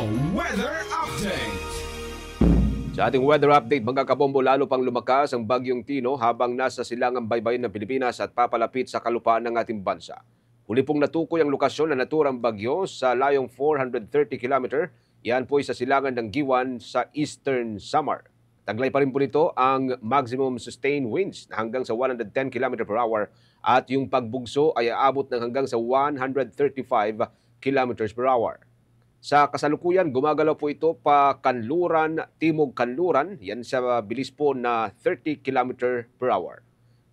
Weather Update. Sa ating weather update, mga kabombo, lalo pang lumakas ang bagyong Tino habang nasa silangang baybayin ng Pilipinas at papalapit sa kalupaan ng ating bansa. Huli pong natukoy ang lokasyon na naturang bagyo sa layong 430 km. Yan po ay sa silangan ng Giwan sa Eastern Samar. Taglay pa rin po nito ang maximum sustained winds na hanggang sa 110 km per hour at yung pagbugso ay aabot ng hanggang sa 135 km per hour. Sa kasalukuyan, gumagalaw po ito pa Kanluran, Timog Kanluran, yan sa bilis po na 30 km per hour.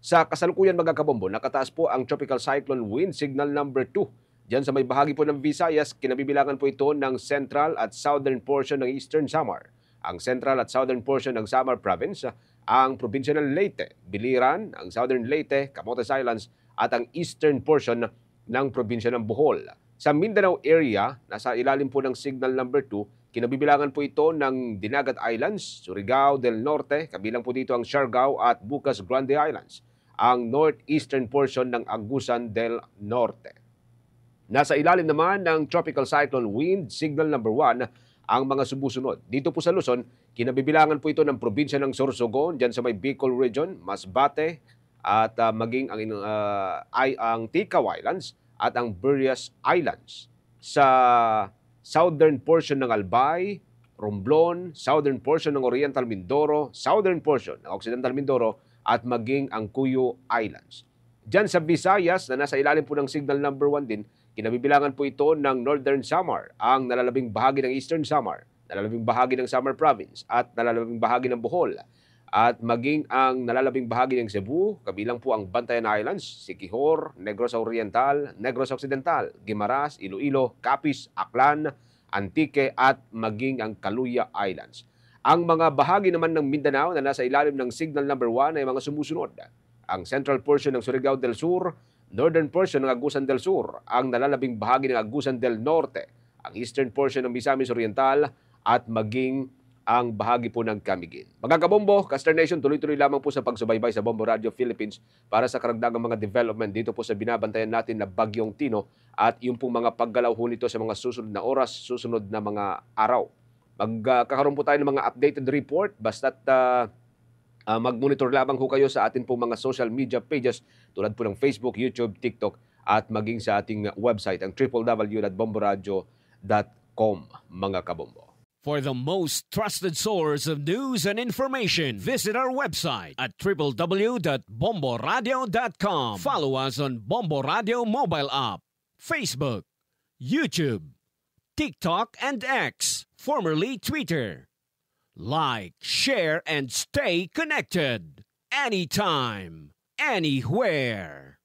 Sa kasalukuyan, mga kabombo, nakataas po ang Tropical Cyclone Wind Signal number 2. Diyan sa may bahagi po ng Visayas, kinabibilangan po ito ng central at southern portion ng Eastern Samar. Ang central at southern portion ng Samar Province, ang probinsya ng Leyte, Biliran, ang southern Leyte, Camotes Islands, at ang eastern portion ng probinsya ng Bohol. Sa Mindanao area, nasa ilalim po ng signal number 2, kinabibilangan po ito ng Dinagat Islands, Surigao del Norte, kabilang po dito ang Siargao at Bucas Grande Islands, ang northeastern portion ng Agusan del Norte. Nasa ilalim naman ng Tropical Cyclone Wind Signal number 1, ang mga sumusunod. Dito po sa Luzon, kinabibilangan po ito ng probinsya ng Sorsogon, dyan sa may Bicol Region, Masbate, at maging ang Ticao Islands, at ang Burias Islands. Sa southern portion ng Albay, Romblon, southern portion ng Oriental Mindoro, southern portion ng Occidental Mindoro, at maging ang Cuyo Islands. Diyan sa Visayas, na nasa ilalim po ng signal number 1 din, kinabibilangan po ito ng Northern Samar, ang nalalabing bahagi ng Eastern Samar, nalalabing bahagi ng Samar Province, at nalalabing bahagi ng Bohol, at maging ang nalalabing bahagi ng Cebu, kabilang po ang Bantayan Islands, Siquijor, Negros Oriental, Negros Occidental, Guimaras, Iloilo, Capiz, Aklan, Antique, at maging ang Caluya Islands. Ang mga bahagi naman ng Mindanao na nasa ilalim ng signal number 1 ay mga sumusunod. Ang central portion ng Surigao del Sur, northern portion ng Agusan del Sur, ang nalalabing bahagi ng Agusan del Norte, ang eastern portion ng Misamis Oriental, at maging ang bahagi po ng Camiguin. Mga kabombo, Caster Nation, tuloy-tuloy lamang po sa pagsubaybay sa Bombo Radio Philippines para sa karagdagang mga development dito po sa binabantayan natin na Bagyong Tino at yung pong mga paggalaw ho nito sa mga susunod na oras, susunod na mga araw. Magkakaroon po tayo ng mga updated report basta't mag-monitor lamang ho kayo sa atin pong mga social media pages tulad po ng Facebook, YouTube, TikTok at maging sa ating website ang www.bomboradio.com, mga kabombo. For the most trusted source of news and information, visit our website at www.bomboradio.com. Follow us on Bombo Radio mobile app, Facebook, YouTube, TikTok, and X, formerly Twitter. Like, share, and stay connected. Anytime, anywhere.